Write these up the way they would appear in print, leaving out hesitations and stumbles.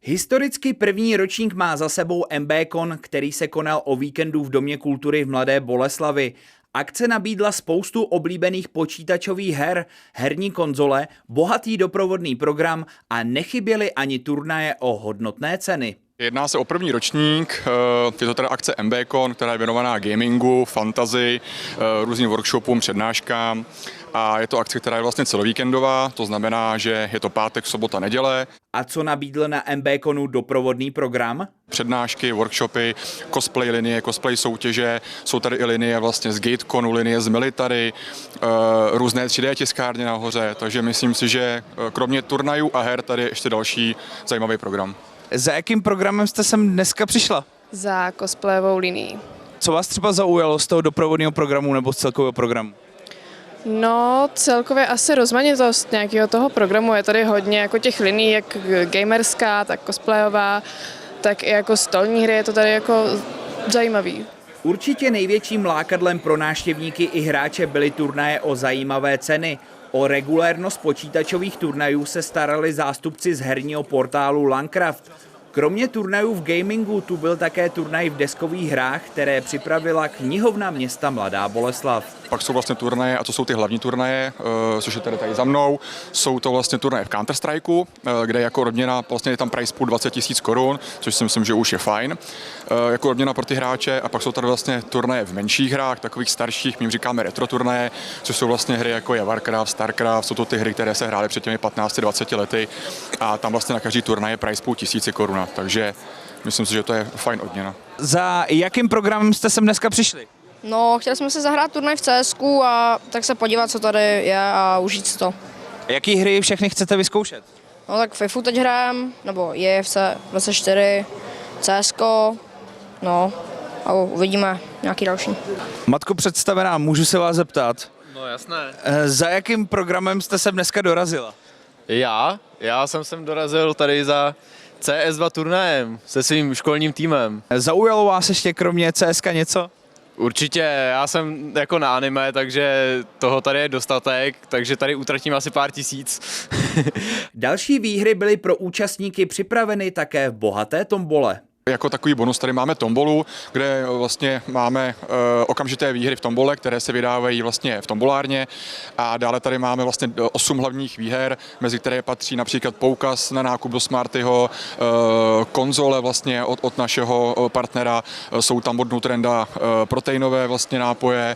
Historicky první ročník má za sebou MBCon, který se konal o víkendu v Domě kultury v Mladé Boleslavi. Akce nabídla spoustu oblíbených počítačových her, herní konzole, bohatý doprovodný program a nechyběly ani turnaje o hodnotné ceny. Jedná se o první ročník, je to teda akce MBCon, která je věnovaná gamingu, fantasy, různým workshopům, přednáškám a je to akce, která je vlastně celovíkendová, to znamená, že je to pátek, sobota, neděle. A co nabídl na MBConu doprovodný program? Přednášky, workshopy, cosplay linie, cosplay soutěže, jsou tady i linie vlastně z GateConu, linie z Military, různé 3D tiskárny nahoře, takže myslím si, že kromě turnajů a her tady je ještě další zajímavý program. Za jakým programem jste sem dneska přišla? Za cosplayovou linií. Co vás třeba zaujalo z toho doprovodného programu nebo z celkového programu? No, celkově asi rozmanitost nějakého toho programu. Je tady hodně jako těch linií, jak gamerská, tak cosplayová, tak i jako stolní hry, je to tady jako zajímavý. Určitě největším lákadlem pro návštěvníky i hráče byly turnaje o zajímavé ceny. O regulérnost počítačových turnajů se starali zástupci z herního portálu Landcraft. Kromě turnajů v gamingu tu byl také turnaj v deskových hrách, které připravila knihovna města Mladá Boleslav. Pak jsou vlastně turnaje, a to jsou ty hlavní turnaje, což je tady za mnou. Jsou to vlastně turnaje v Counter-Strikeu, kde jako odměna vlastně je tam prize pool 20 000 korun, což si myslím, že už je fajn. Jako odměna pro ty hráče. A pak jsou tady vlastně turnaje v menších hrách, takových starších, my jim říkáme retro turnaje, což jsou vlastně hry jako je Warcraft, Starcraft, jsou to ty hry, které se hrály před těmi 15-20 lety. A tam vlastně na každý turnaj je prize pool 1000 korun. Takže myslím si, že to je fajn odměna. Za jakým programem jste sem dneska přišli? No, chtěli jsme se zahrát turnaj v CSku a tak se podívat, co tady je a užít si to. Jaký hry všechny chcete vyzkoušet? No tak FIFU teď hrám, nebo EFC 24, CSko, no a uvidíme nějaký další. Matko představená, můžu se vás zeptat? No jasné. Za jakým programem jste sem dneska dorazila? Já jsem sem dorazil tady za CS2 turnajem se svým školním týmem. Zaujalo vás ještě kromě CSka něco? Určitě, já jsem jako na anime, takže toho tady je dostatek, takže tady utratím asi pár tisíc. Další výhry byly pro účastníky připraveny také v bohaté tombole. Jako takový bonus tady máme tombolu, kde vlastně máme okamžité výhry v tombole, které se vydávají vlastně v tombolárně a dále tady máme vlastně 8 hlavních výher, mezi které patří například poukaz na nákup do Smartyho, konzole vlastně od našeho partnera, jsou tam od Nutrenda proteinové vlastně nápoje,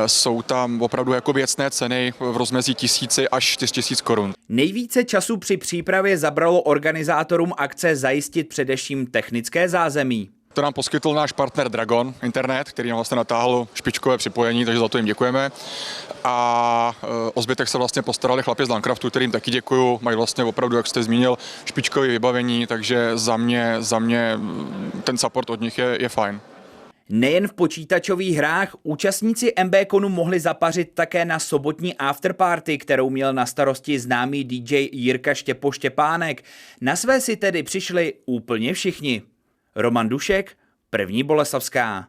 jsou tam opravdu jako věcné ceny v rozmezí 1000 až 4000 korun. Nejvíce času při přípravě zabralo organizátorům akce zajistit především technické zázemí. To nám poskytl náš partner Dragon Internet, který nám vlastně natáhl špičkové připojení, takže za to jim děkujeme. A o zbytek se vlastně postarali chlapi z Landcraftu, kterým taky děkuju. Mají vlastně opravdu, jak jste zmínil, špičkové vybavení, takže za mě ten support od nich je fajn. Nejen v počítačových hrách, účastníci MBConu mohli zapařit také na sobotní afterparty, kterou měl na starosti známý DJ Jirka Štěpánek. Na své si tedy přišli úplně všichni. Roman Dušek, První Boleslavská.